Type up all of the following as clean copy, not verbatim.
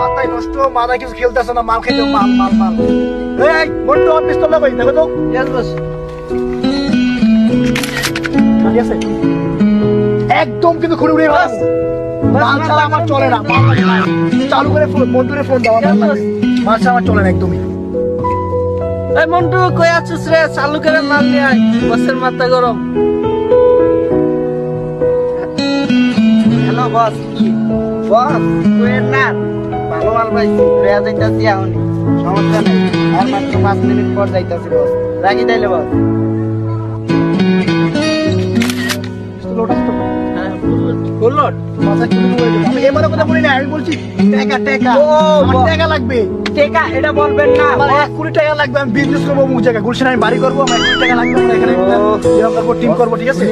মাথায় নষ্ট, মাথায় কিছু খেলতেছে না, মাল খেতে মাল মাল মাল। এই মোটু পিস্তল লাগাই দেখো তো। ঠিক আছে, একদম কিন্তু খুঁড়ে উড়ে মাল ছাড়া আমার চলে না। চালু করে মন্টুরে ফোন দাও, মাল ছাড়া আমার চলে না একদমই। এই মন্টু কই আছিস রে? চালু করে মাল নিয়ে আয়, বসের মাথা গরম। Hello boss. কি বস কইেন না, ভালো মাল পাইছি, লয়া যাইতাছি এখনই, সমস্যা নেই। আর মাত্র 5 মিনিট পর যাইতাছি বস। রাখি তাইলে বস। বুলেট মাথা কিন্তু উড়ে যাবে। আমি এবারে কথা বলি না, আমি বলছি টাকা টাকা। আমার টাকা লাগবে। টাকা এটা বলবেন না, আমার 1 কোটি টাকা লাগবে। আমি বিজনেস করবো মুখ জায়গা, গুলশান আমি বাড়ি করবো। আমার 1 কোটি টাকা লাগবে। আমরা এখানে এরকম করবো, টিম করবো, ঠিক আছে?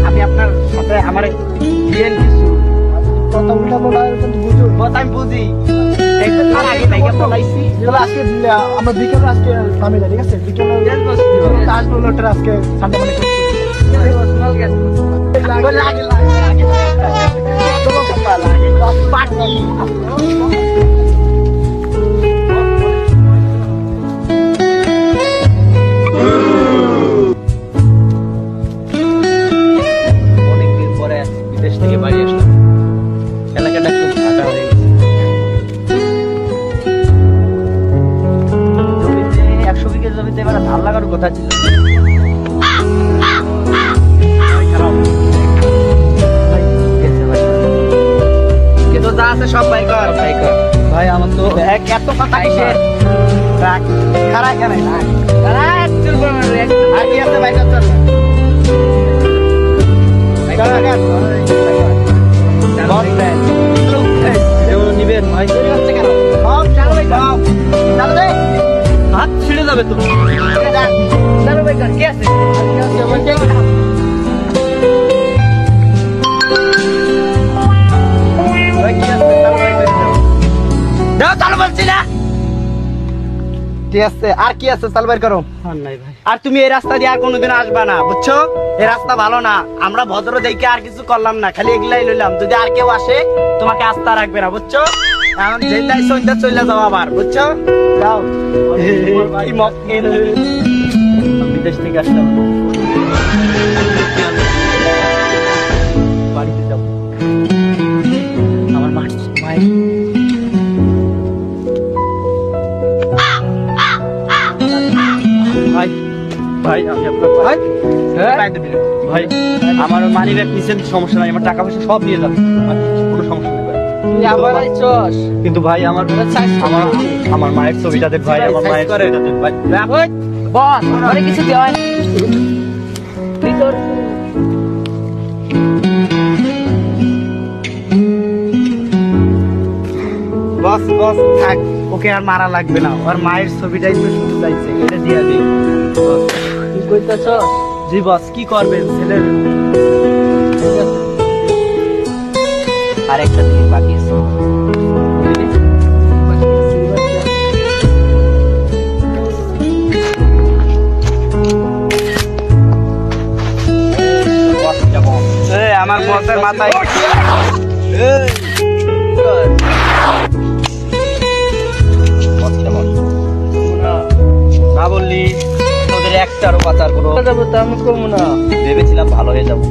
আমি আপনার সাথে আমার কিছু কথা উল্টা বলা বুঝো, আমি বুঝি। আমরা বিকেলে আজকে নামে যাই, ঠিক আছে? বিকেলে আসবো আজকে সানডে মানে অনেকদিন পরে বিদেশ থেকে বাড়ি আসলাম, এলাকাটা খুব ফাঁকা হয়ে গেছে। জমিতে 100 বিঘা জমিতে এবার ধান লাগানোর কথা ছিল। কিন্তু যা আছে সব ভাই কর, ভাই কর। ভাই আমার তো এত কথা এসে খারাপ কেন আর কি আছে ভাই কর। নিবেন ভাই কেন হাত ছিঁড়ে যাবে তো। কে আছে? চালু বলছি না, ঠিক আছে? আর কি আছে? চালু বের করো। আর তুমি এই রাস্তা দিয়ে আর কোনোদিন আসবা না, বুঝছো? এই রাস্তা ভালো না। আমরা ভদ্র দেখে আর কিছু করলাম না, খালি এগুলাই লইলাম। যদি আর কেউ আসে তোমাকে আস্থা রাখবে না, বুঝছো? এখন যেটাই সন্ধ্যা চলে যাও আবার, বুঝছো? যাও। বিদেশ থেকে আসলাম, বাড়িতে যাবো। আমার মায়ের ভাই ভাই আমি আপনার ভাই ভাই আমার মানি ব্যাগ নিছেন, সমস্যা নাই। আমার টাকা পয়সা সব নিয়ে যান, কোনো সমস্যা নেই ভাই। কিন্তু ভাই আমার আমার মায়ের ছবিটা দেখ ভাই, আমার মায়ের ছবিটা দেখ ভাই। বস আরে কিছু দেওয়া বস বস থাক, ওকে আর মারা লাগবে না। ওর মায়ের ছবিটাই তো শুধু চাইছে, এটা দিয়ে দিই। কি কইতাছ? জি বস, কি করবেন ছেলের? আরেকটা দিন বাকি আছে। আমার বসের মাথায় না বললি তোদের একটারও বাঁচার কোনো যাবো, তা আমি কমু না। ভেবেছিলাম ভালো হয়ে যাবো।